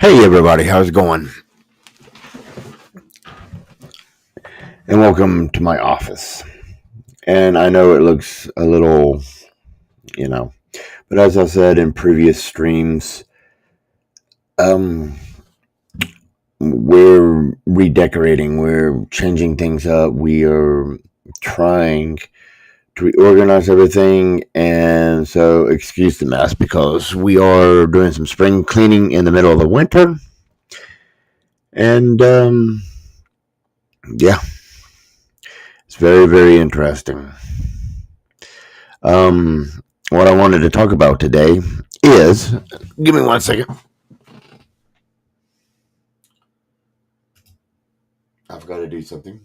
Hey everybody, how's it going? And welcome to my office. And I know it looks a little, you know, but as I said in previous streams, um, we're redecorating, we're changing things up, we are trying to reorganize everything, and so excuse the mess because we are doing some spring cleaning in the middle of the winter, and yeah, it's very, very interesting. Um, what I wanted to talk about today is, give me 1 second. I've got to do something.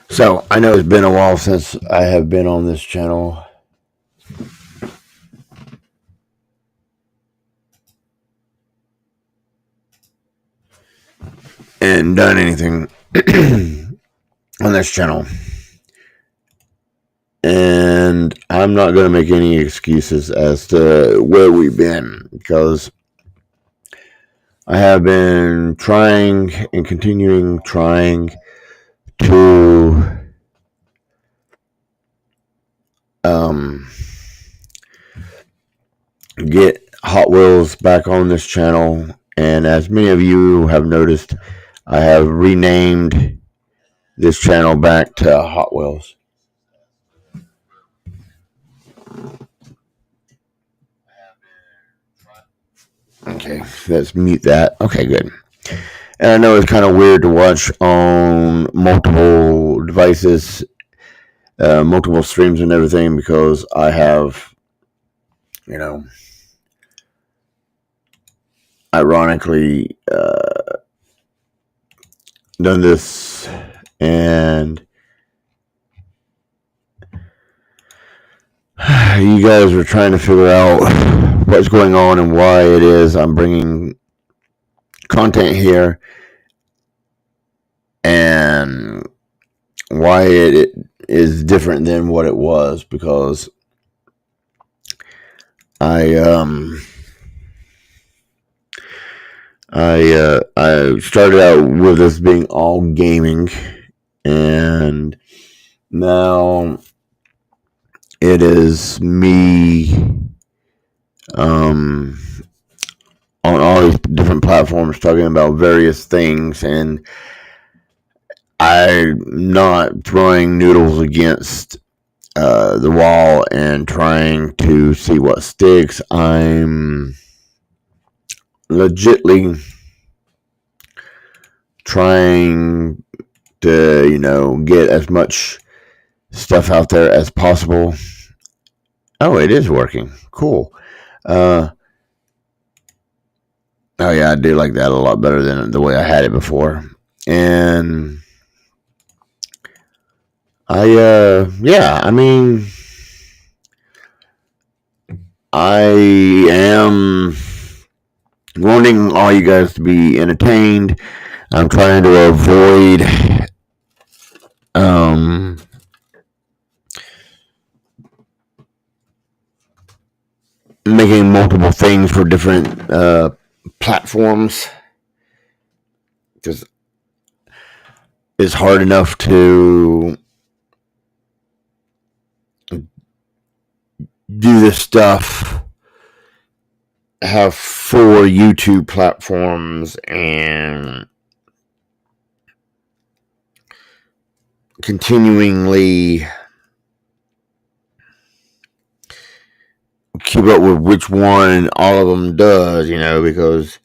So, I know it's been a while since I have been on this channel. And done anything on this channel. And I'm not going to make any excuses as to where we've been because I have been trying and continuing trying to get Hot Wheels back on this channel. And as many of you have noticed, I have renamed this channel back to Hot Wheels. Okay, let's mute that. Okay, good. And I know it's kind of weird to watch on multiple devices, multiple streams and everything because I have, ironically done this, and you guys are trying to figure out what's going on and why it is I'm bringing content here and why it is different than what it was, because I started out with this being all gaming, and now it is me on all these different platforms talking about various things, and I'm not throwing noodles against the wall and trying to see what sticks. I'm legitly trying to, get as much stuff out there as possible. Oh, it is working. Cool. Oh yeah, I do like that a lot better than the way I had it before. And I mean, I am wanting all you guys to be entertained. I'm trying to avoid making multiple things for different platforms, because it's hard enough to do this stuff, have 4 YouTube platforms, and continually keep up with which one all of them does, because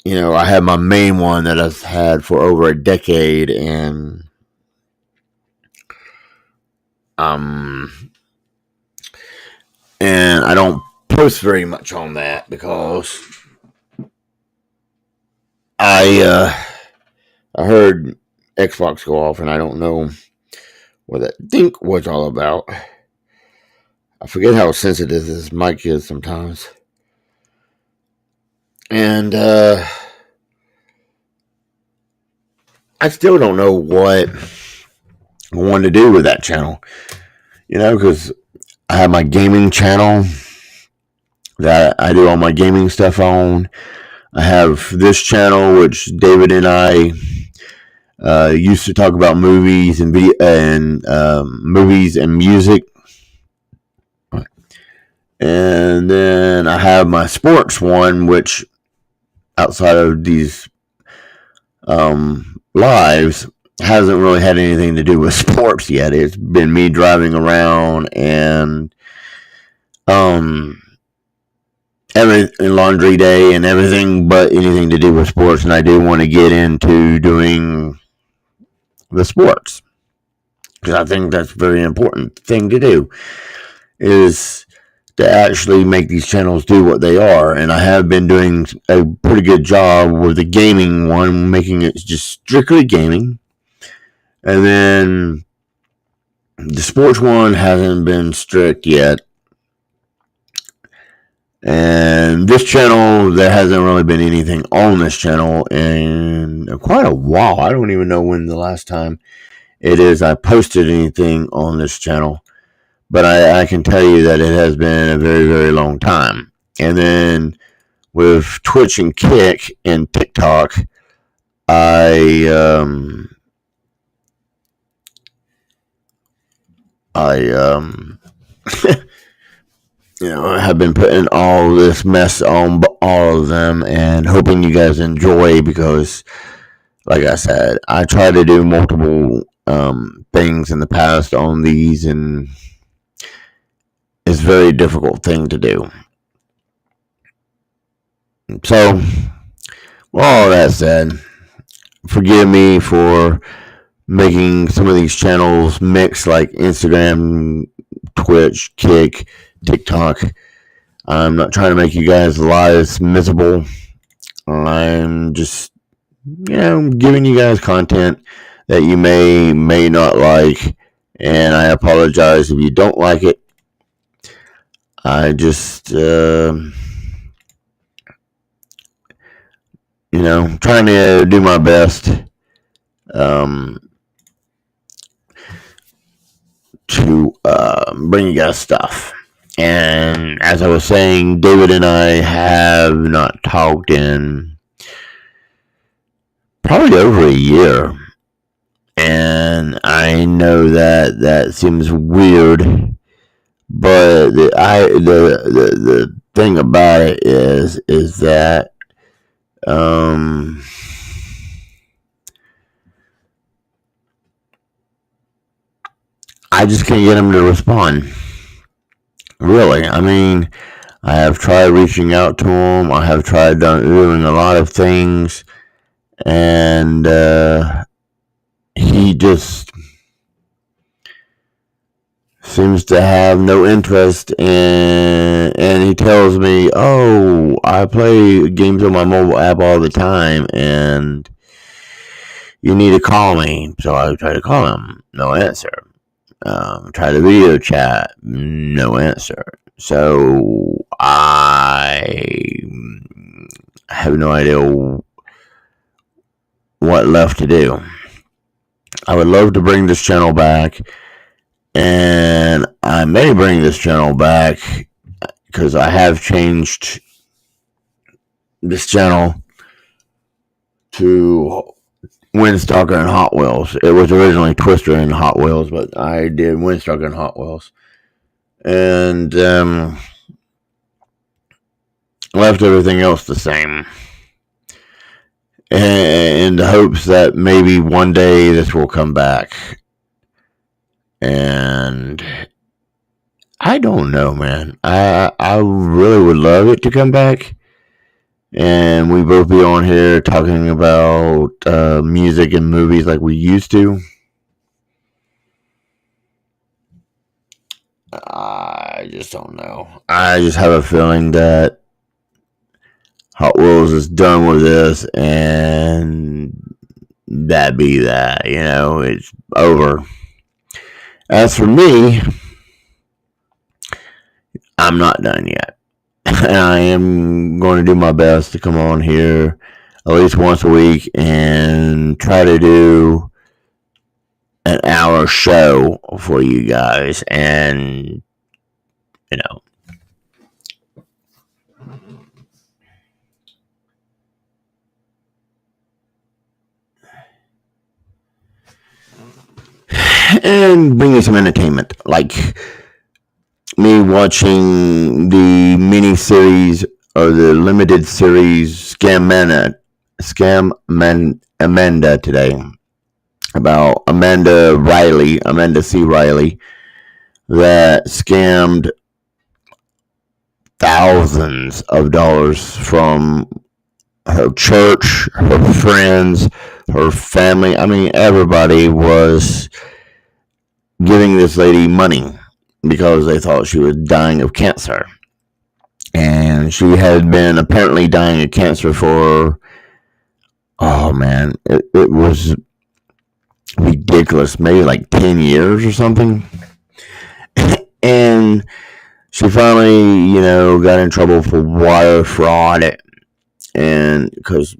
I have my main one that I've had for over a decade, and and I don't post very much on that because I heard Xbox go off, and I don't know what that dink was all about. I forget how sensitive this mic is sometimes. And I still don't know what I want to do with that channel. Because I have my gaming channel that I do all my gaming stuff on. I have this channel, which David and I used to talk about movies and movies and music. And then I have my sports one, which outside of these lives hasn't really had anything to do with sports yet. It's been me driving around and every laundry day and everything but anything to do with sports. And I do want to get into doing the sports because I think that's a very important thing to do, is to actually make these channels do what they are. And I have been doing a pretty good job with the gaming one, making it just strictly gaming. And then the sports one hasn't been strict yet. And this channel, there hasn't really been anything on this channel in quite a while. I don't even know when the last time it is I posted anything on this channel. But I can tell you that it has been a very, very long time. And then with Twitch and Kick and TikTok, I have been putting all this mess on all of them and hoping you guys enjoy, because, like I said, I try to do multiple things in the past on these, and it's a very difficult thing to do. So, with all that said, forgive me for making some of these channels mix, like Instagram, Twitch, Kick, TikTok. I'm not trying to make you guys' lives miserable. I'm just, giving you guys content that you may not like, and I apologize if you don't like it. I just, trying to do my best to bring you guys stuff. And as I was saying, David and I have not talked in probably over a year. And I know that seems weird, but the thing about it is that I just can't get him to respond. Really, I mean, I have tried reaching out to him. I have tried doing a lot of things, and he just seems to have no interest in, and he tells me, "Oh, I play games on my mobile app all the time, and you need to call me." So I try to call him, no answer. Try the video chat, no answer. So I have no idea what left to do. I would love to bring this channel back, and I may bring this channel back because I have changed this channel to Windstalker and Hot Wheels. It was originally Twister and Hot Wheels, but I did Windstalker and Hot Wheels. And left everything else the same. In the hopes that maybe one day this will come back. And I don't know, man. I really would love it to come back. And we both be on here talking about music and movies like we used to. I I just don't know. I just have a feeling that Hot Wheels is done with this, and that be that. It's over. As for me, I'm not done yet. I am going to do my best to come on here at least once a week and try to do an hour show for you guys. And, you know, and bring you some entertainment. Like me watching the mini series or the limited series Amanda today about Amanda C. Riley, that scammed thousands of dollars from her church, her friends, her family. I mean, everybody was giving this lady money because they thought she was dying of cancer. And she had been apparently dying of cancer for, oh man, it was ridiculous, maybe like 10 years or something. And she finally, got in trouble for wire fraud and because,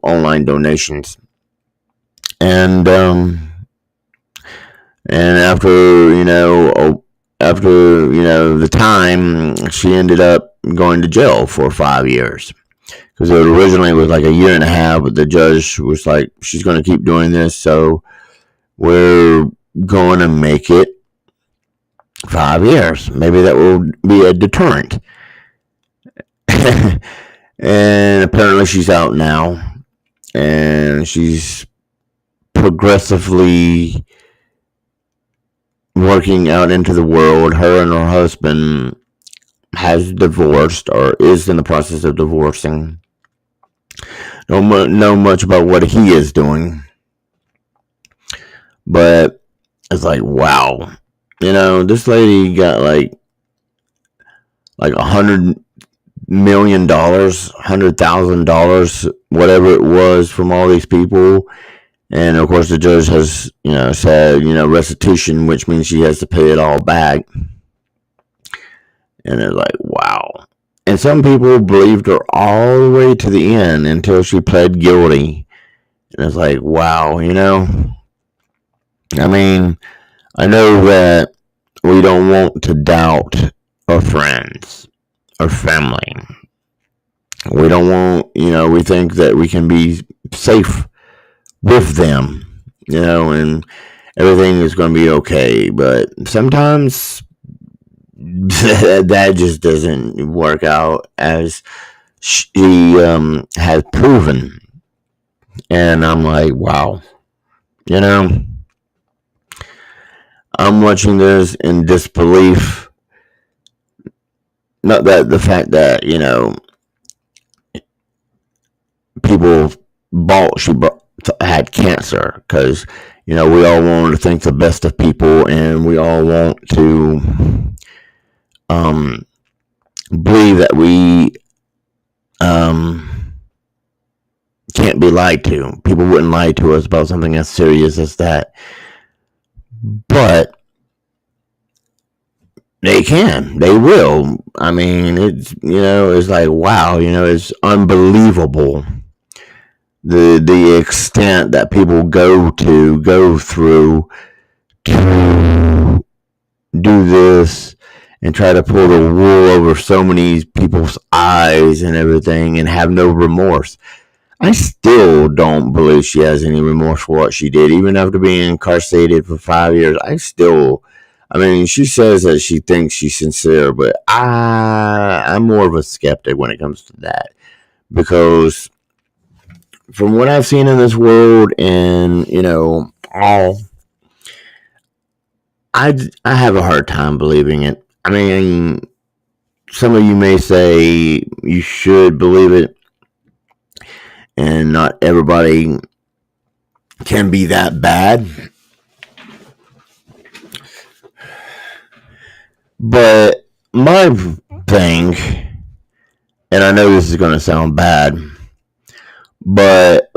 online donations. And after, the time, she ended up going to jail for 5 years. Because it originally was like a year and a half, but the judge was like, she's going to keep doing this, so we're going to make it 5 years. Maybe that will be a deterrent. And apparently she's out now, and she's progressively working out into the world. Her and her husband has divorced or is in the process of divorcing. Don't know much about what he is doing, but it's like, wow, this lady got like $100,000,000, $100,000, whatever it was, from all these people. And of course, the judge has, said, restitution, which means she has to pay it all back. And it's like, wow. And some people believed her all the way to the end until she pled guilty. And it's like, wow, I mean, I know that we don't want to doubt our friends, our family. We don't want, we think that we can be safe with them, and everything is going to be okay. But sometimes that just doesn't work out as she has proven. And I'm like, wow, I'm watching this in disbelief. Not that the fact that, people she had cancer, because, we all want to think the best of people, and we all want to believe that we can't be lied to. People wouldn't lie to us about something as serious as that. But they can. They will. I mean, it's like, wow, it's unbelievable the extent that people go through to do this and try to pull the wool over so many people's eyes and everything and have no remorse. I still don't believe she has any remorse for what she did, even after being incarcerated for 5 years. I mean, she says that she thinks she's sincere, but I'm more of a skeptic when it comes to that, because from what I've seen in this world, and I have a hard time believing it. I mean, some of you may say you should believe it, and not everybody can be that bad. But my thing, and I know this is going to sound bad, but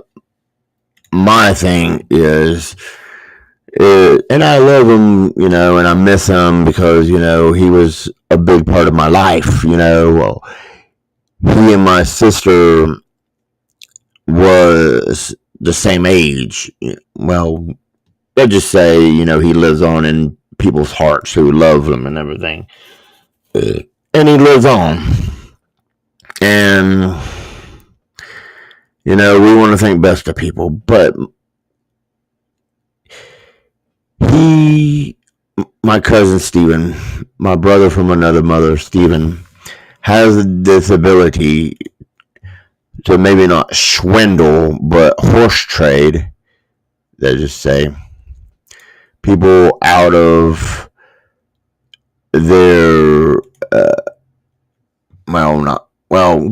my thing is, and I love him, and I miss him because, he was a big part of my life, Well, he and my sister was the same age. Well, let's just say, he lives on in people's hearts who love him and everything. And he lives on. And, we want to think best of people. But my cousin Steven, my brother from another mother, Steven, has this ability to maybe not swindle, but horse trade. They just say people out of their,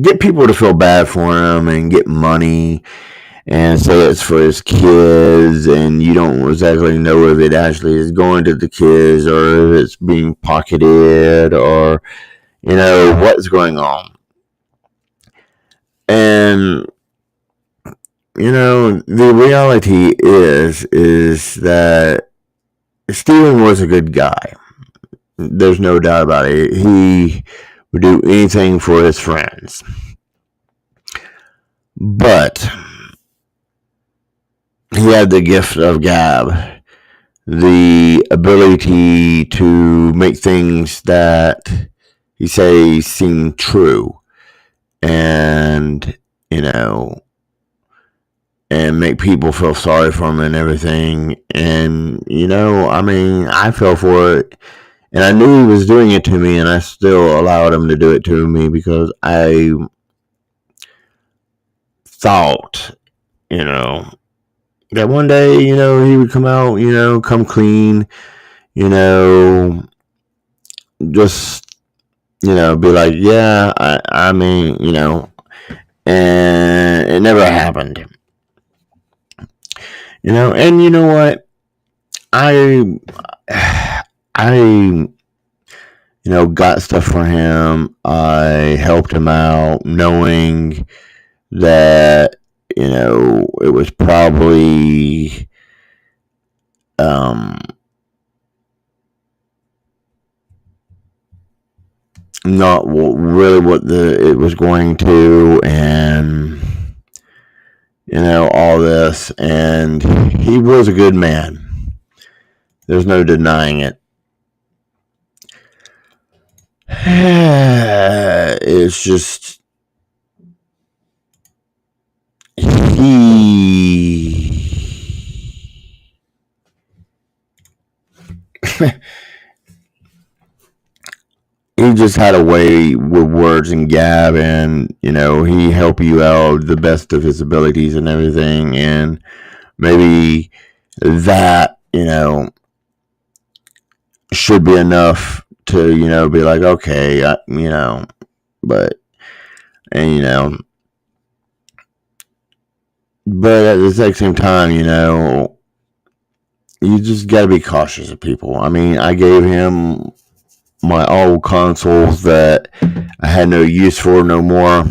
get people to feel bad for him and get money and say it's for his kids, and you don't exactly know if it actually is going to the kids or if it's being pocketed or, what's going on. And, the reality is that Steven was a good guy. There's no doubt about it. He would do anything for his friends. But he had the gift of gab, the ability to make things that he says seem true, and and make people feel sorry for him and everything. And I fell for it, and I knew he was doing it to me, and I still allowed him to do it to me because I thought, that one day, he would come out, come clean, just, be like, yeah, I mean, and it never happened. And you know what? I got stuff for him. I helped him out knowing that, it was probably, not really what it was going to, and, all this. And he was a good man. There's no denying it. It's just he just had a way with words and gab, and he helped you out the best of his abilities and everything. And maybe that should be enough to be like, okay, but and but at the exact same time, you just got to be cautious of people. I mean, I gave him my old consoles that I had no use for no more,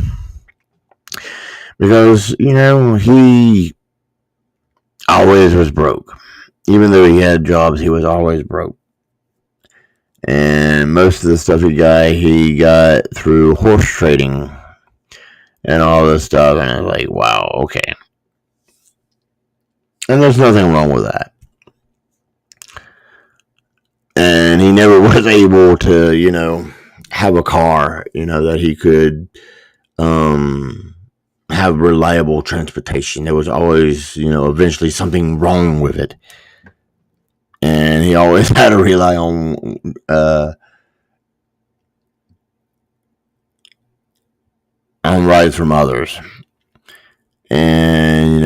because he always was broke. Even though he had jobs, he was always broke. And most of the stuff he got through horse trading and all this stuff. And I was like, wow, okay. And there's nothing wrong with that. And he never was able to, have a car, that he could have reliable transportation. There was always, eventually something wrong with it. And he always had to rely on rides from others. And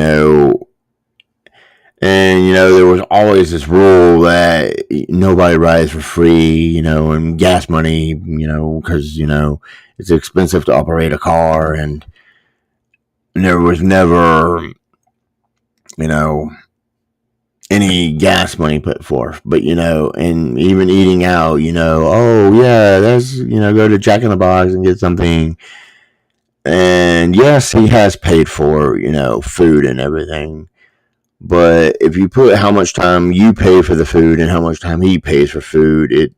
there was always this rule that nobody rides for free, and gas money, because it's expensive to operate a car. And there was never any gas money put forth. But, and even eating out, oh, yeah, that's, go to Jack in the Box and get something. And yes, he has paid for, food and everything. But if you put how much time you pay for the food and how much time he pays for food, it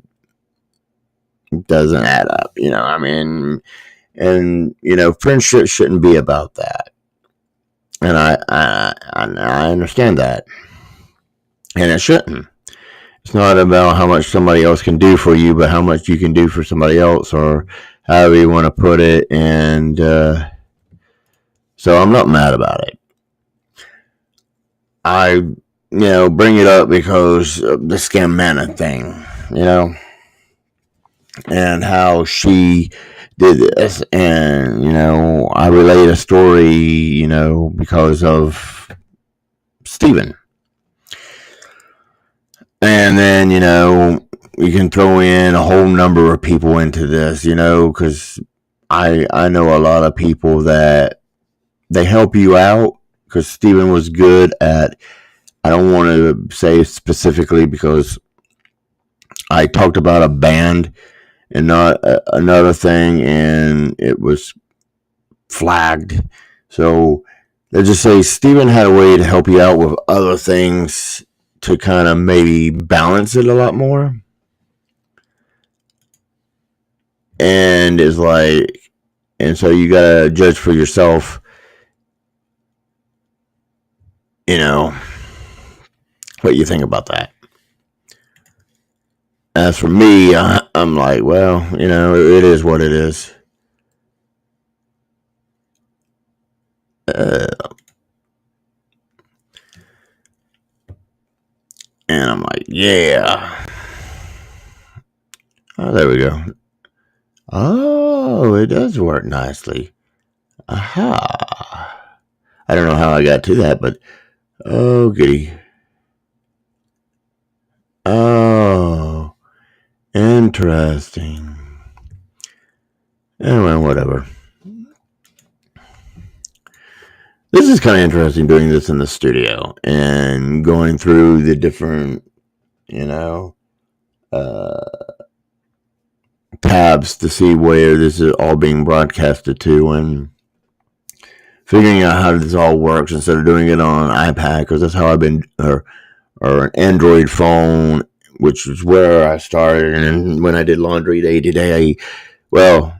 doesn't add up. Friendship shouldn't be about that. And I understand that. And it shouldn't. It's not about how much somebody else can do for you, but how much you can do for somebody else, or however you want to put it. And so I'm not mad about it. I, bring it up because of the Scamana thing, and how she did this. And, I relate a story, because of Steven. And then, you can throw in a whole number of people into this, because I know a lot of people that they help you out, because Steven was good at, I don't want to say specifically because I talked about a band and not another thing, and it was flagged. So let's just say Steven had a way to help you out with other things to kind of maybe balance it a lot more. And it's like, and so you gotta judge for yourself, what you think about that. As for me, I'm like, well, it is what it is. And I'm like, yeah. Oh, there we go. Oh, it does work nicely. Aha. I don't know how I got to that, but oh, goody. Oh, interesting. Anyway, whatever. This is kind of interesting doing this in the studio and going through the different, tabs to see where this is all being broadcasted to, and figuring out how this all works instead of doing it on an iPad, because that's how I've been, or an Android phone, which is where I started. And when I did laundry day to day, I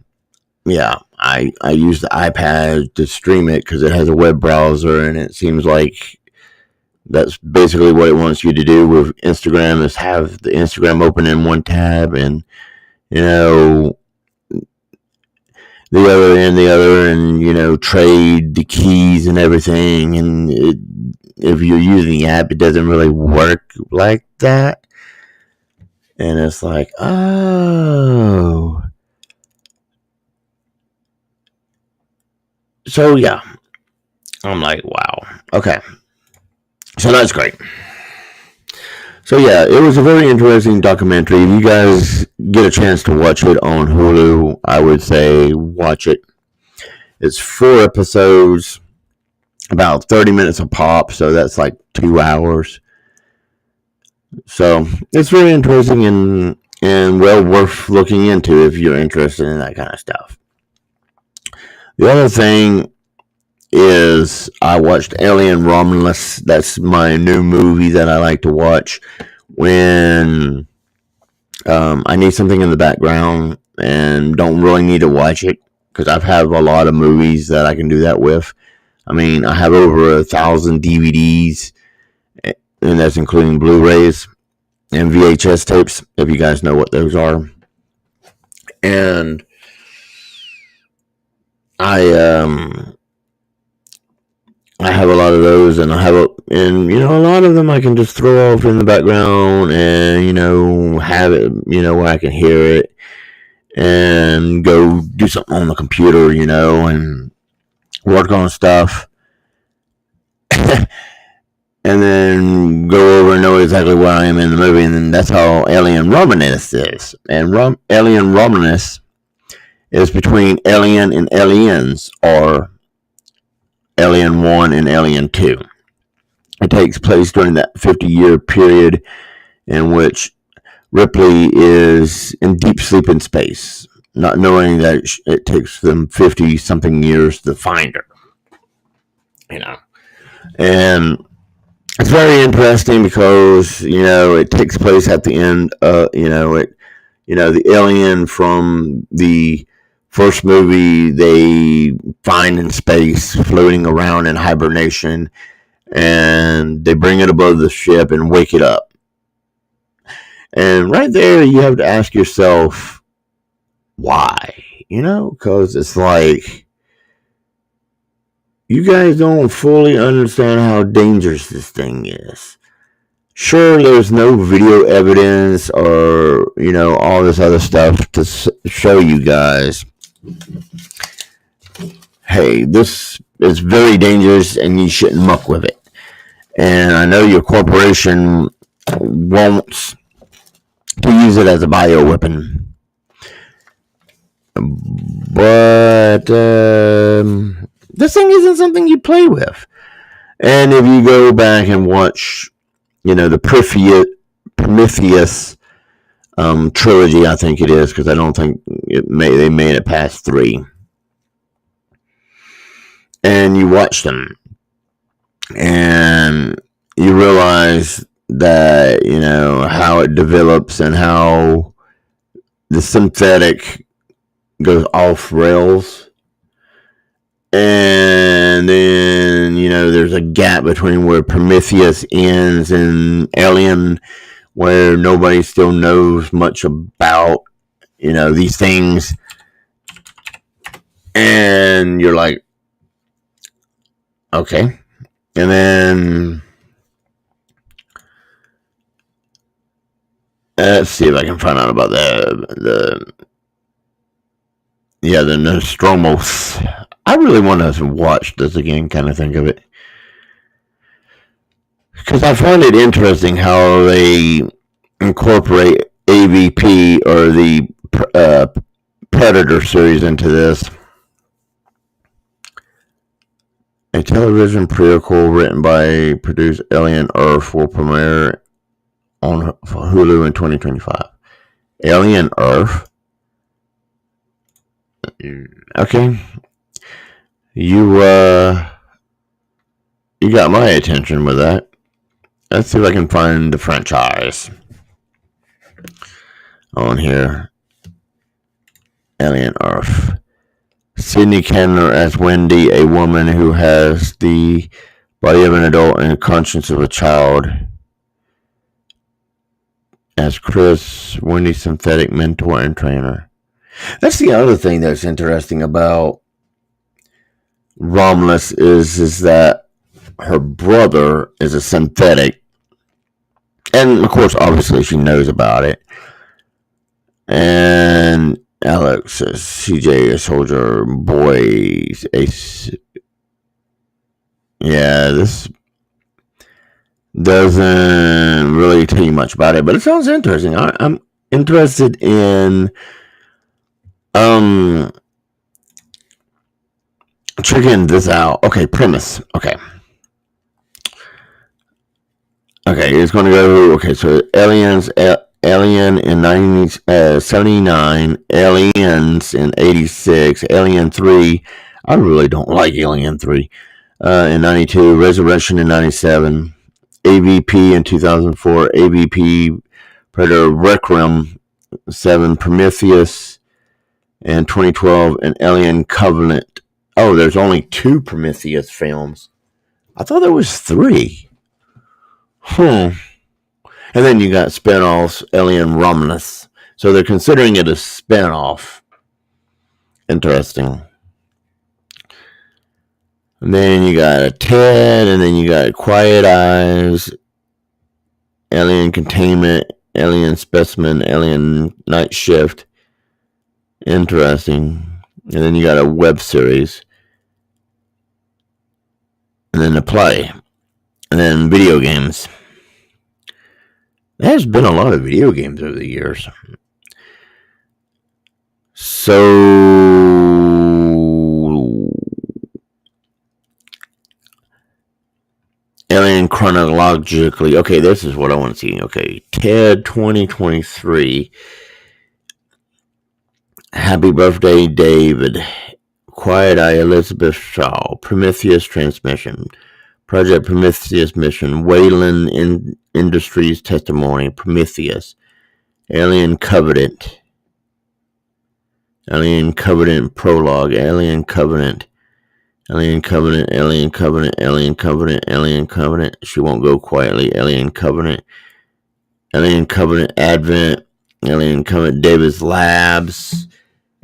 use the iPad to stream it because it has a web browser, and it seems like that's basically what it wants you to do with Instagram, is have the Instagram open in one tab, and the other, and trade the keys and everything. And if you're using the app, it doesn't really work like that. And it's like, oh. So yeah, I'm like, wow, okay. So that's great. So yeah, it was a very interesting documentary. If you guys get a chance to watch it on Hulu, I would say watch it. It's 4 episodes, about 30 minutes a pop, so that's like 2 hours. So it's very interesting and well worth looking into if you're interested in that kind of stuff. The other thing is I watched Alien Romulus. That's my new movie that I like to watch when I need something in the background and don't really need to watch it, because I've had a lot of movies that I can do that with. I mean, I have over 1,000 DVDs, and that's including Blu-rays and VHS tapes, if you guys know what those are. And I have a lot of those, and a lot of them I can just throw off in the background and, have it, where I can hear it and go do something on the computer, and work on stuff. And then go over and know exactly where I am in the movie. And then that's how Alien Romulus is. And Alien Romulus is between Alien and Aliens, or Alien 1 and Alien 2. It takes place during that 50-year period in which Ripley is in deep sleep in space, not knowing that it takes them 50 something years to find her. You know, and it's very interesting because it takes place at the end. The alien from the first movie they find in space, floating around in hibernation, and they bring it above the ship and wake it up. And right there, you have to ask yourself, why? Because it's like, you guys don't fully understand how dangerous this thing is. Sure, there's no video evidence or, all this other stuff to show you guys, hey, this is very dangerous and you shouldn't muck with it. And I know your corporation wants to use it as a bioweapon. But this thing isn't something you play with. And if you go back and watch, the Prometheus trilogy, I think it is, because I don't think they made it past 3. And you watch them, and you realize that, how it develops and how the synthetic goes off rails. And then, there's a gap between where Prometheus ends and Alien, where nobody still knows much about, these things. And you're like, okay. And then let's see if I can find out about the Nostromo's. I really want to watch this again, kind of think of it. Because I find it interesting how they incorporate AVP or the Predator series into this. A television prequel written by produced Alien Earth will premiere on Hulu in 2025. Alien Earth? Okay. You got my attention with that. Let's see if I can find the franchise on here. Alien Earth. Sydney Candler as Wendy, a woman who has the body of an adult and the conscience of a child. As Chris, Wendy's synthetic mentor and trainer. That's the other thing that's interesting about Romulus is that her brother is a synthetic. And, of course, obviously she knows about it. And Alex is CJ, a soldier boy. This doesn't really tell you much about it, but it sounds interesting. I'm interested in checking this out. Okay, premise. Okay, it's going to go. Okay, so Alien in 1979, Aliens in 86, Alien 3. I really don't like Alien 3. In 92, Resurrection in 97, AVP in 2004, AVP Predator Requiem 7, Prometheus in 2012, and Alien Covenant. Oh, there's only 2 Prometheus films. I thought there was 3. And then you got spin-offs, Alien Romulus. So they're considering it a spin-off. Interesting. And then you got a Ted, and then you got Quiet Eyes, Alien Containment, Alien Specimen, Alien Night Shift. Interesting. And then you got a web series. And then a play. And then video games. There's been a lot of video games over the years. So, Alien chronologically. Okay, this is what I want to see. Okay, Ted 2023. Happy birthday, David. Quiet Eye, Elizabeth Shaw. Prometheus transmission. Project Prometheus mission. Wayland Industries testimony. Prometheus. Alien Covenant. Alien Covenant prologue. Alien Covenant. Alien Covenant. Alien Covenant. Alien Covenant. Alien Covenant. She won't go quietly. Alien Covenant. Alien Covenant Advent. Alien Covenant Davis Labs.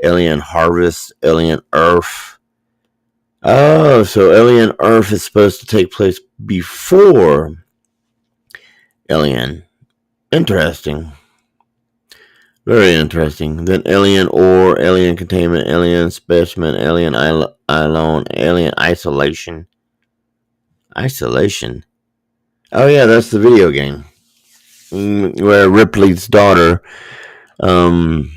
Alien Harvest. Alien Earth. Oh, so Alien Earth is supposed to take place before Alien. Interesting. Very interesting. Then Alien Ore, Alien Containment, Alien Specimen, Alien Alone, Alien Isolation. Isolation? Oh yeah, that's the video game. Where Ripley's daughter, 15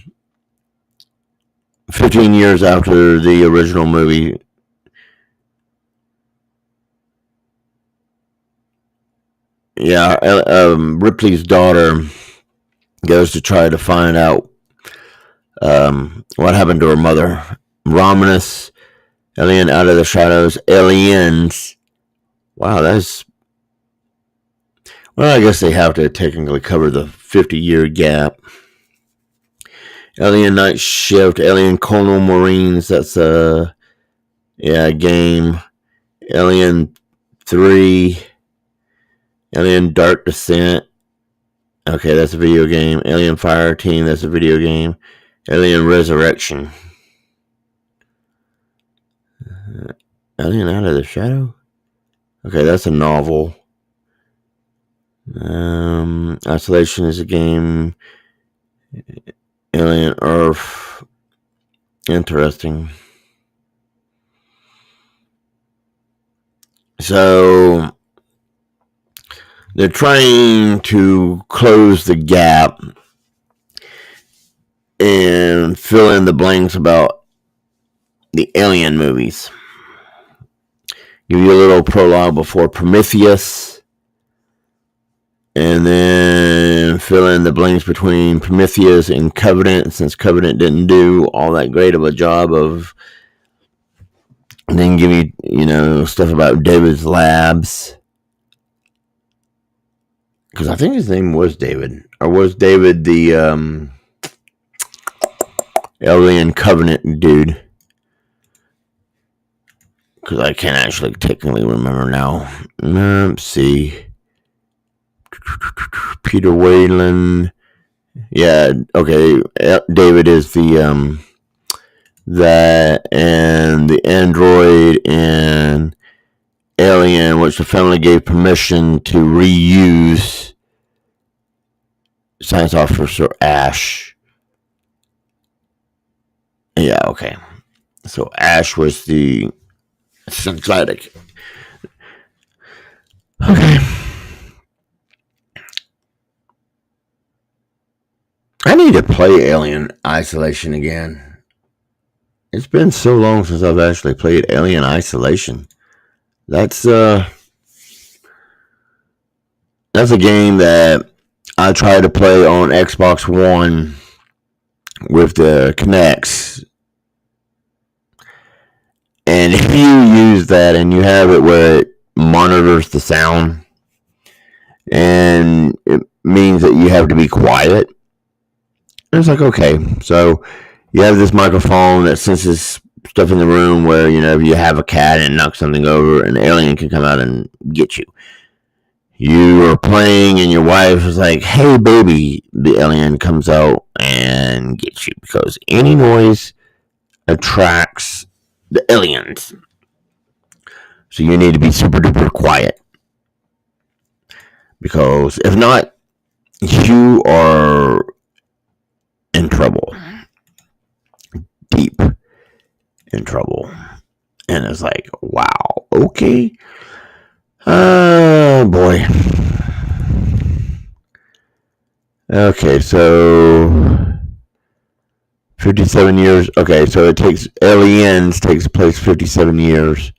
years after the original movie, Ripley's daughter goes to try to find out what happened to her mother. Romulus, Alien Out of the Shadows, Aliens. Wow, that's... Well, I guess they have to technically cover the 50-year gap. Alien Night Shift, Alien Colonial Marines, that's a game. Alien 3, Alien Dark Descent. Okay, that's a video game. Alien Fire Team, that's a video game. Alien Resurrection. Alien Out of the Shadow? Okay, that's a novel. Isolation is a game. Alien Earth. Interesting. So they're trying to close the gap and fill in the blanks about the Alien movies. Give you a little prologue before Prometheus, and then fill in the blanks between Prometheus and Covenant, since Covenant didn't do all that great of a job of. And then give you, stuff about David's Labs. Because I think his name was David. Or was David the Alien Covenant dude? Because I can't actually technically remember now. Let's see. Peter Wayland. Yeah, okay. David is the that and the android and Alien, which the family gave permission to reuse Science Officer Ash. Yeah, okay. So Ash was the synthetic. Okay. I need to play Alien Isolation again. It's been so long since I've actually played Alien Isolation. That's a game that I tried to play on Xbox One with the Kinects. And if you use that and you have it where it monitors the sound, and it means that you have to be quiet, it's like, okay, so you have this microphone that senses stuff in the room where, if you have a cat and knock something over, an alien can come out and get you. You are playing and your wife is like, hey baby, the alien comes out and gets you, because any noise attracts the aliens. So you need to be super duper quiet, because if not, you are in trouble. Deep in trouble. And it's like, wow, okay. Oh boy. Okay, so 57 years. Okay, so Aliens takes place 57 years.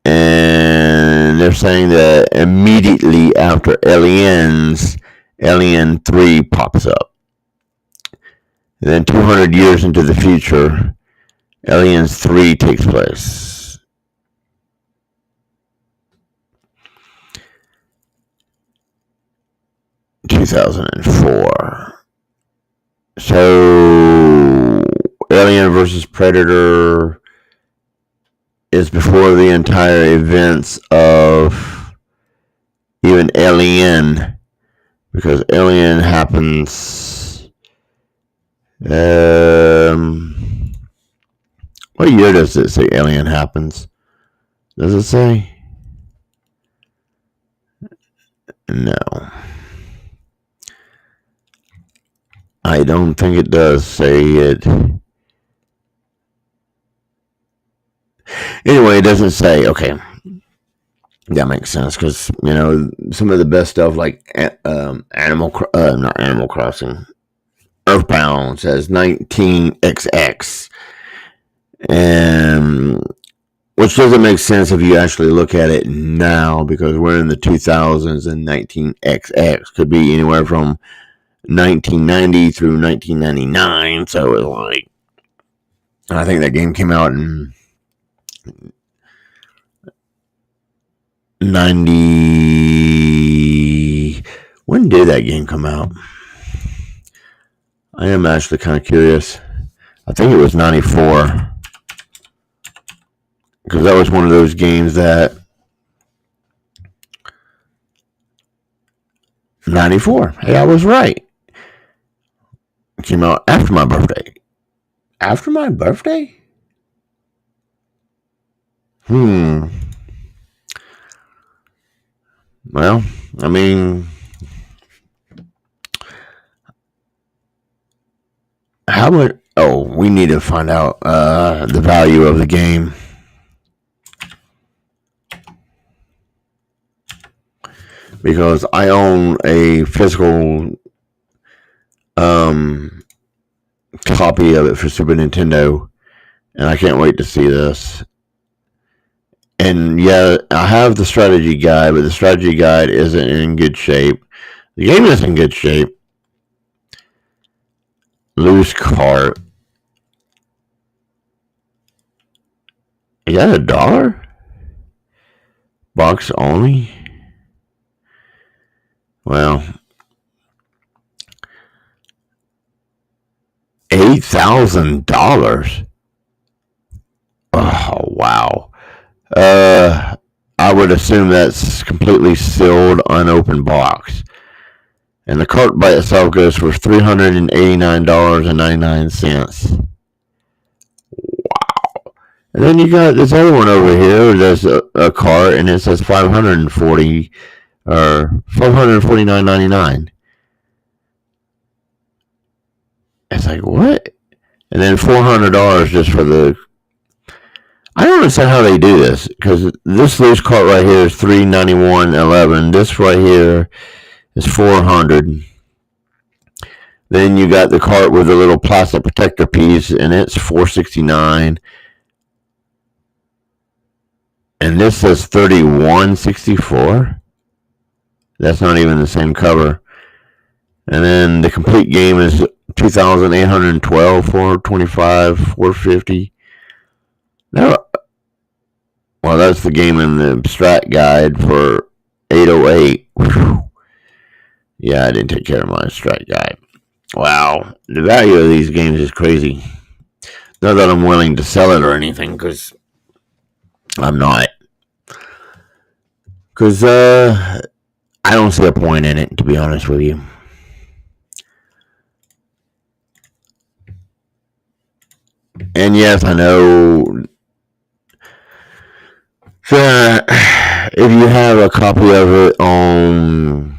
And they're saying that immediately after Aliens, Alien 3 pops up. And then 200 years into the future, Aliens 3 takes place. In 2004. So, Alien versus Predator is before the entire events of even Alien, because Alien happens. What year does it say Alien happens? Does it say? No. I don't think it does say it. Anyway, it doesn't say. Okay. That makes sense, because, some of the best stuff like not Animal Crossing, Earthbound says 19XX. And which doesn't make sense if you actually look at it now, because we're in the 2000s, and 19XX could be anywhere from 1990 through 1999. So it's like, I think that game came out in 90. When did that game come out? I am actually kind of curious. I think it was 94. Because that was one of those games that 94. Hey, I was right. It came out after my birthday. After my birthday? Well, I mean, how much? Oh, we need to find out the value of the game. Because I own a physical copy of it for Super Nintendo, and I can't wait to see this. And yeah, I have the strategy guide, but the strategy guide isn't in good shape. The game is in good shape. Loose cart. Is that $1? Box only? Well, $8,000. Oh, wow. I would assume that's completely sealed, unopened box. And the cart by itself goes for $389.99. Wow. And then you got this other one over here. There's a cart, and it says $540 or $549.99. It's like, what? And then $400 just for the... I don't understand how they do this, because this loose cart right here is $391.11. This right here is $400. Then you got the cart with the little plastic protector piece, and it's $469. And this says $31.64. That's not even the same cover. And then the complete game is $2,812, $425, $450. No, well, that's the game in the strat guide for $808. Whew. Yeah, I didn't take care of my strat guide. Wow, the value of these games is crazy. Not that I'm willing to sell it or anything, because I'm not. Because I don't see a point in it, to be honest with you. And yes, I know if you have a copy of it on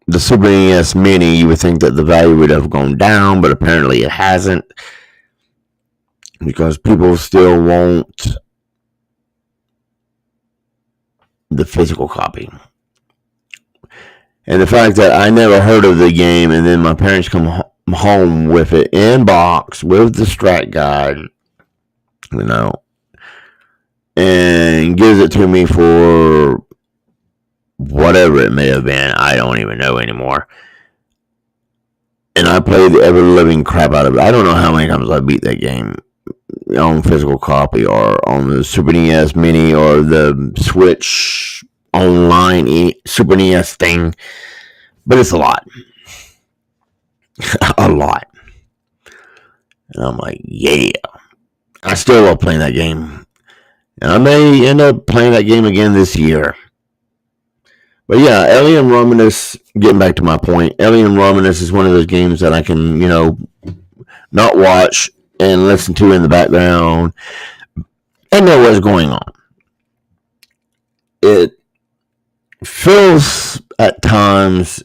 the Super NES Mini, you would think that the value would have gone down, but apparently it hasn't, because people still want the physical copy. And the fact that I never heard of the game, and then my parents come home with it in box with the strat guide, and gives it to me for whatever it may have been. I don't even know anymore. And I played the ever-living crap out of it. I don't know how many times I beat that game on physical copy or on the Super NES Mini or the Switch online Super NES thing. But it's a lot. A lot. And I'm like, yeah. I still love playing that game. And I may end up playing that game again this year. But yeah, Alien Romulus, getting back to my point, Alien Romulus is one of those games that I can, not watch and listen to in the background and know what's going on. It feels at times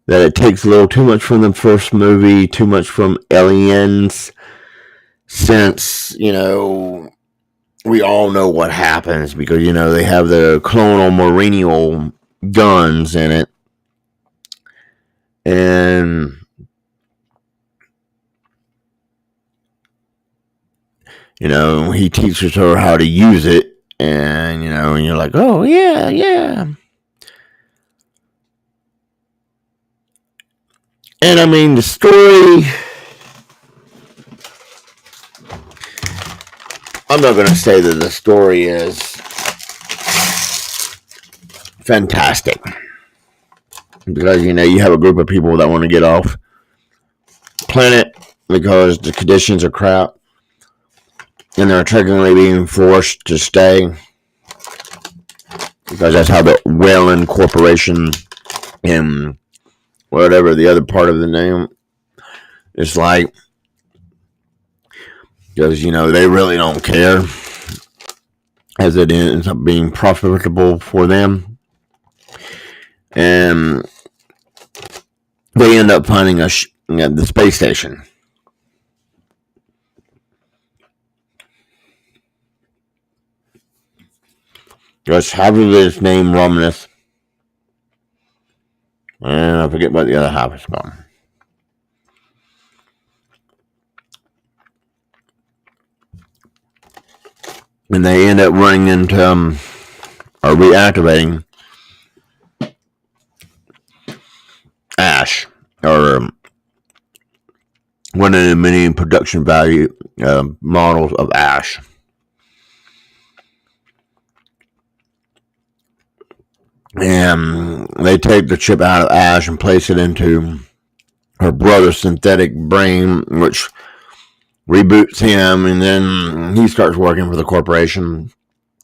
that it takes a little too much from the first movie, too much from Aliens, since, we all know what happens because, they have the clonal Mourinho guns in it. And, he teaches her how to use it. And, and you're like, oh, yeah, yeah. And, I mean, the story... I'm not going to say that the story is fantastic. Because, you have a group of people that want to get off planet because the conditions are crap. And they're technically being forced to stay. Because that's how the Weyland Corporation and whatever the other part of the name is like. Because, they really don't care as it ends up being profitable for them. And they end up finding the space station. Just half of his name Romulus. And I forget what the other half is called. And they end up running into, or reactivating Ash, or one of the many production value models of Ash. And they take the chip out of Ash and place it into her brother's synthetic brain, which reboots him, and then he starts working for the corporation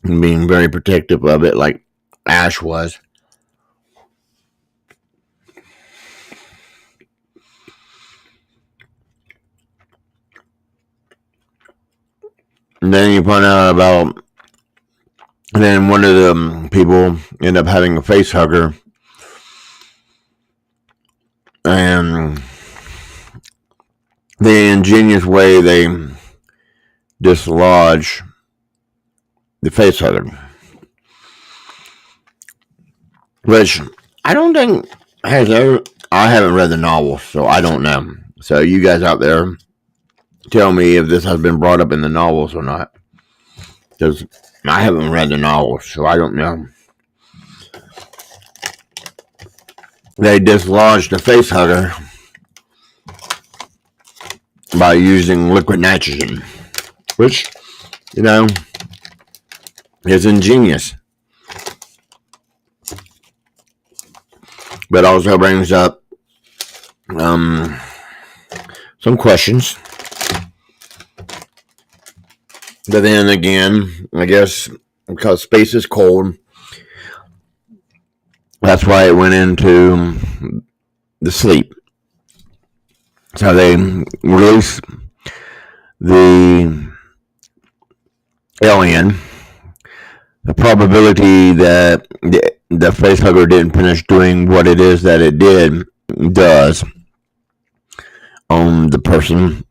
and being very protective of it like Ash was. And then you find out about, and then one of the people end up having a face hugger, and the ingenious way they dislodge the face hugger, which I don't think has ever. I haven't read the novel, so I don't know. So you guys out there, tell me if this has been brought up in the novels or not, because I haven't read the novels, so I don't know. They dislodged the face hugger by using liquid nitrogen, which, is ingenious. But also brings up some questions. But then again, I guess because space is cold, that's why it went into the sleep. So they release the alien. The probability that the facehugger didn't finish doing what it is that it does on the person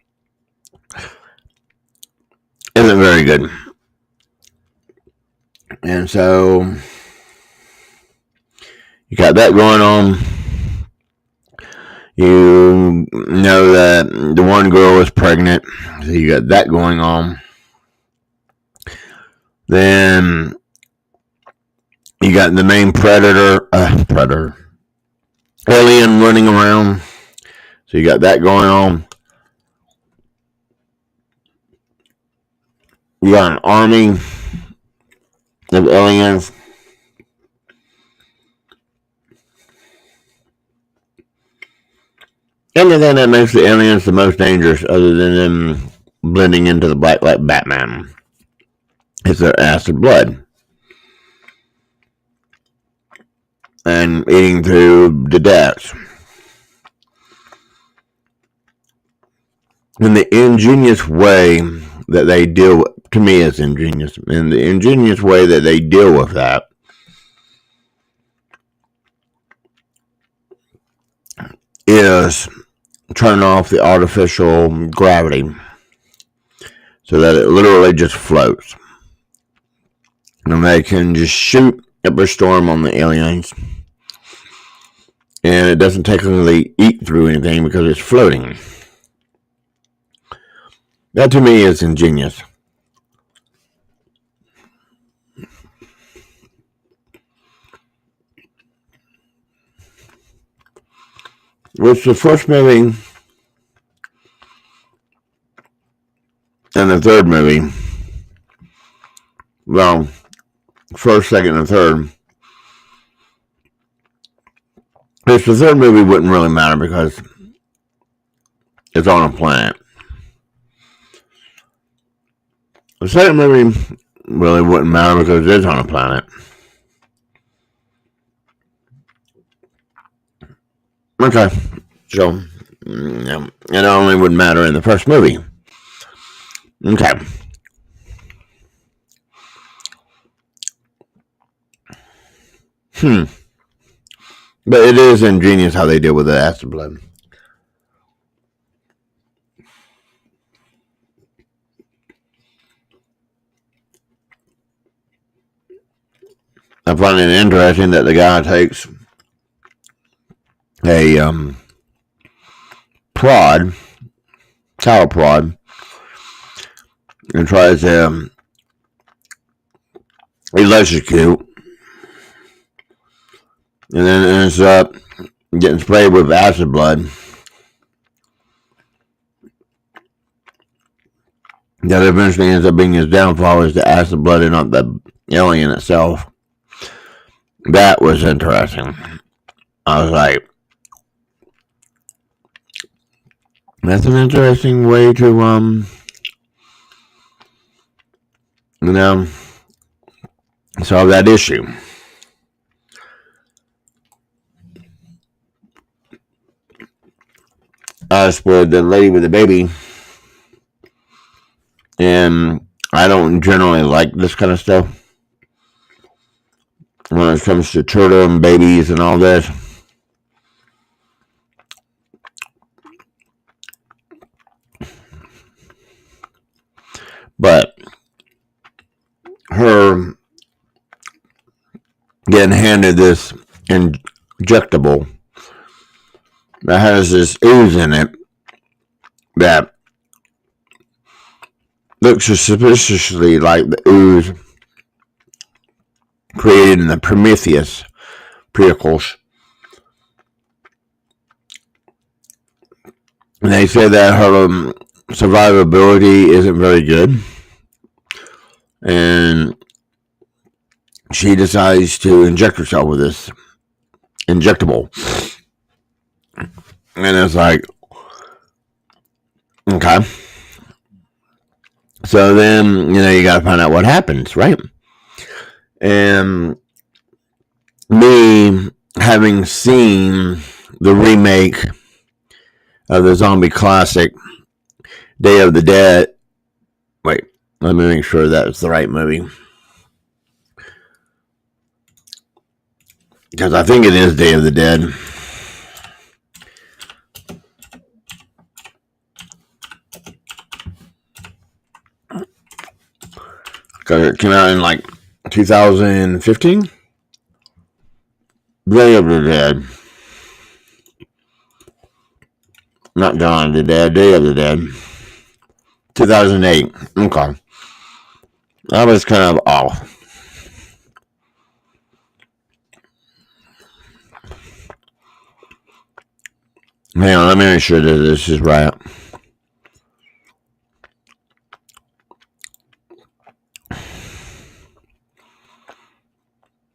isn't very good. And so you got that going on. You know that the one girl is pregnant, so you got that going on. Then you got the main predator alien running around. So you got that going on. You got an army of aliens. Anything that makes the aliens the most dangerous, other than them blending into the black like Batman, is their acid blood and eating through the decks. And the ingenious way that they deal, to me, is ingenious. And the ingenious way that they deal with that is turn off the artificial gravity so that it literally just floats. And they can just shoot up a storm on the aliens. And it doesn't technically eat through anything because it's floating. That to me is ingenious. Which the first movie and the third movie, well, first, second, and third. Which the third movie wouldn't really matter because it's on a planet. The second movie really wouldn't matter because it is on a planet. Okay, so it only would matter in the first movie. Okay. But it is ingenious how they deal with the acid blood. I find it interesting that the guy takes a tower prod, and tries to electrocute, and then ends up getting sprayed with acid blood. That eventually ends up being his downfall, is the acid blood and not the alien itself. That was interesting. I was like, that's an interesting way to, solve that issue. As for the lady with the baby, and I don't generally like this kind of stuff when it comes to turtle and babies and all this. But her getting handed this injectable that has this ooze in it that looks suspiciously like the ooze created in the Prometheus prequels. And they say that her survivability isn't very good. And she decides to inject herself with this injectable. And it's like, okay. So then, you got to find out what happens, right? And me having seen the remake of the zombie classic, Day of the Dead. Wait, let me make sure that's the right movie. Because I think it is Day of the Dead. Because it came out in like 2015. Day of the Dead. Not Dawn of the Dead, Day of the Dead. 2008. Okay. I was kind of off. Hang on, let me make sure that this is right.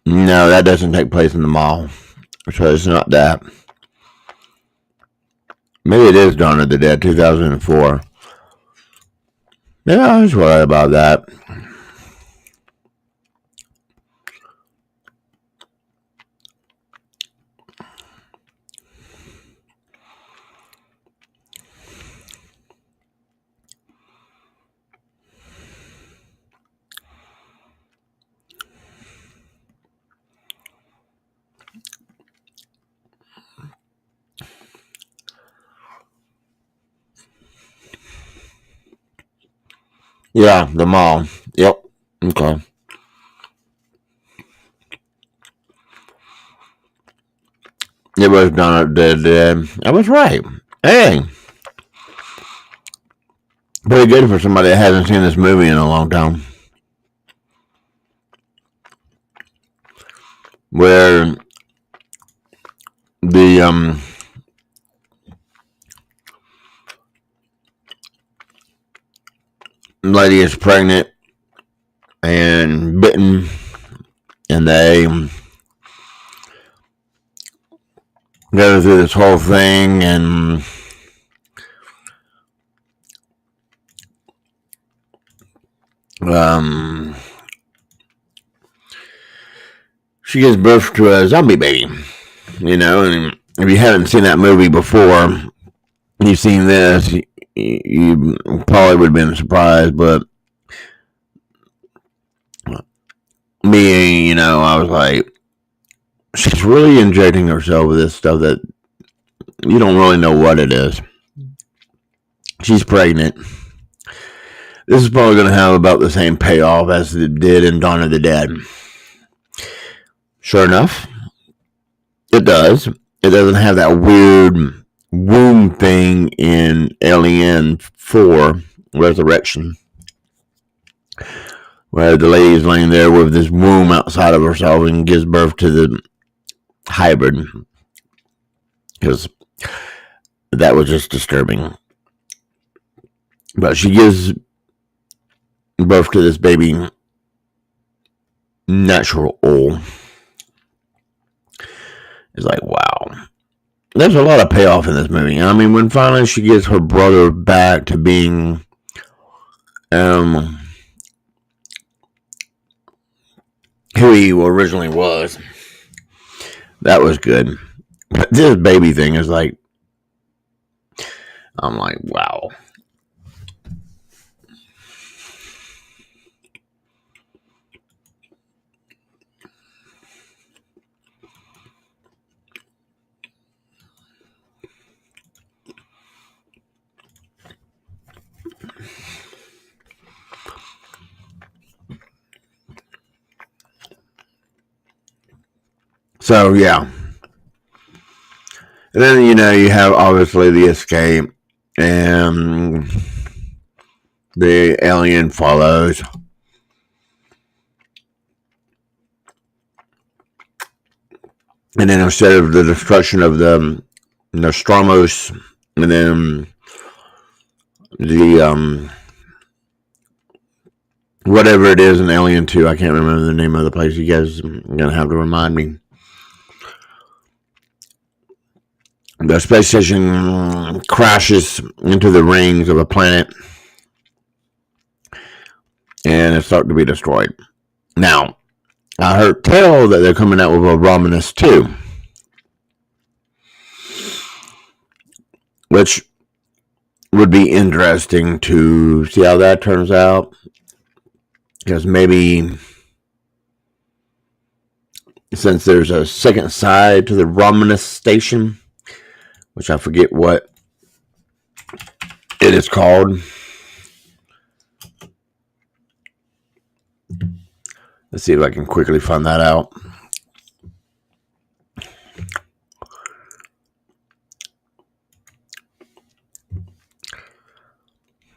No, that doesn't take place in the mall. So it's not that. Maybe it is Dawn of the Dead, 2004. Yeah, I was right about that. Yeah, the mall. Yep. Okay. It was Dawn of the Dead. I was right. Hey. Pretty good for somebody that hasn't seen this movie in a long time. Where the lady is pregnant and bitten, and they go through this whole thing, and she gives birth to a zombie baby. You know, and if you haven't seen that movie before, you've seen this, you probably would have been surprised, but me, I was like, she's really injecting herself with this stuff that you don't really know what it is. She's pregnant. This is probably going to have about the same payoff as it did in Dawn of the Dead. Sure enough, it does. It doesn't have that weird womb thing in Alien 4 Resurrection, where the lady is laying there with this womb outside of herself and gives birth to the hybrid. Because that was just disturbing. But she gives birth to this baby natural. It's like, wow. There's a lot of payoff in this movie. I mean, when finally she gets her brother back to being who he originally was, that was good. But this baby thing is like, I'm like, wow. So, yeah. And then, you have obviously the escape, and the alien follows. And then instead of the destruction of the Nostramos, and then the whatever it is in Alien 2, I can't remember the name of the place. You guys are going to have to remind me. The space station crashes into the rings of a planet, and it starts to be destroyed. Now, I heard tell that they're coming out with a Romulus 2, which would be interesting to see how that turns out. Because maybe, since there's a second side to the Romulus station, which I forget what it is called. Let's see if I can quickly find that out.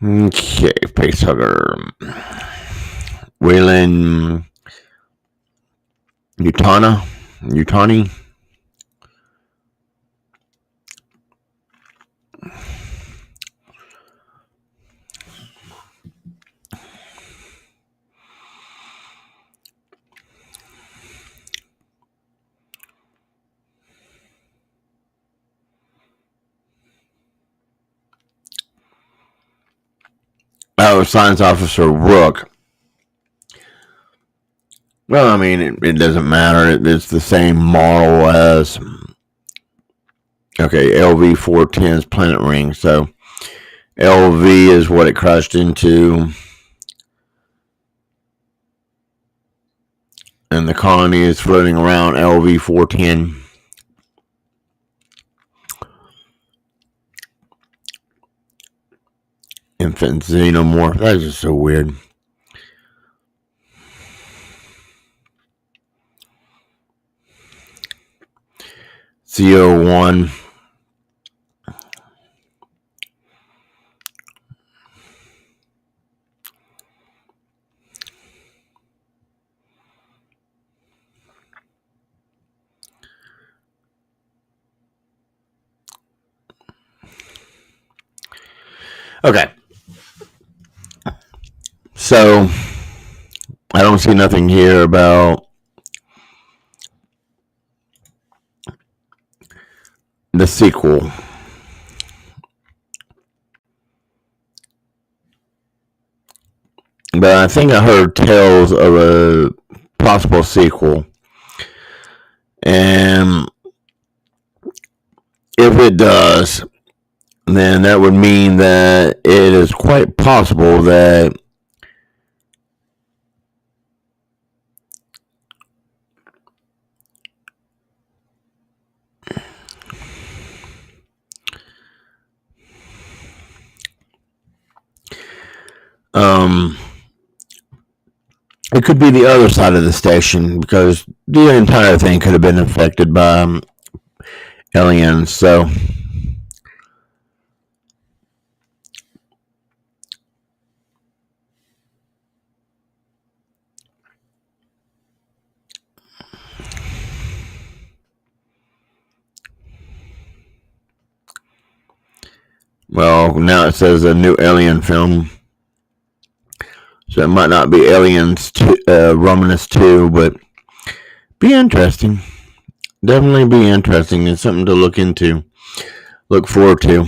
Okay, Facehugger. Wayland Utani. Oh, Science Officer Rook. Well, I mean, it doesn't matter. It's the same model as LV-410's planet ring. So LV is what it crashed into, and the colony is floating around LV-410. Infant xenomorph. That's just so weird. CO1. Okay. So, I don't see nothing here about the sequel. But I think I heard tales of a possible sequel. And if it does, then that would mean that it is quite possible that it could be the other side of the station, because the entire thing could have been affected by aliens. So well, now it says a new Alien film. So it might not be Aliens 2, Romanus 2, but be interesting. Definitely be interesting. It's something to look into. Look forward to.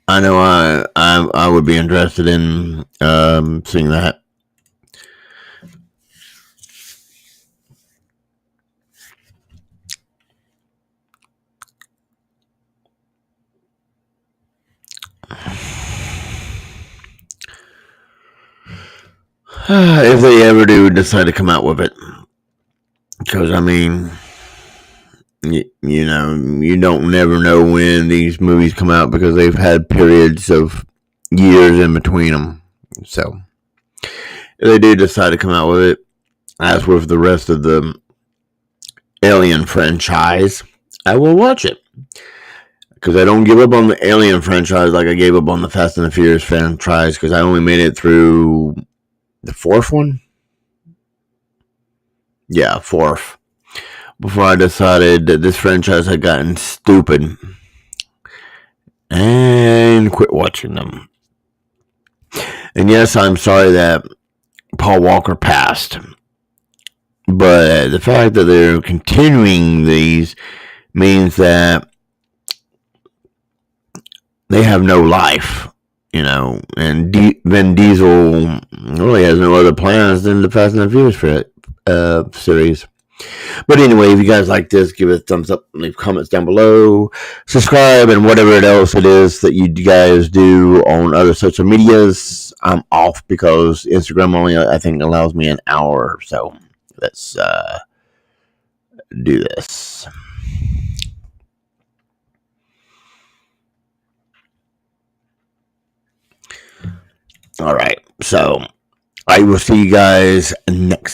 I know I would be interested in seeing that. If they ever do decide to come out with it. Because, I mean, you know, you don't never know when these movies come out, because they've had periods of years in between them. So, if they do decide to come out with it, as with the rest of the Alien franchise, I will watch it. Because I don't give up on the Alien franchise like I gave up on the Fast and the Furious franchise, because I only made it through the fourth one? Yeah, fourth. Before I decided that this franchise had gotten stupid and quit watching them. And yes, I'm sorry that Paul Walker passed. But the fact that they're continuing these means that they have no life. You know, and Vin Diesel really has no other plans than the Fast and the Furious series. But anyway, if you guys like this, give it a thumbs up, leave comments down below, subscribe, and whatever else it is that you guys do on other social medias. I'm off because Instagram only, I think, allows me an hour. So let's do this. All right, so I will see you guys next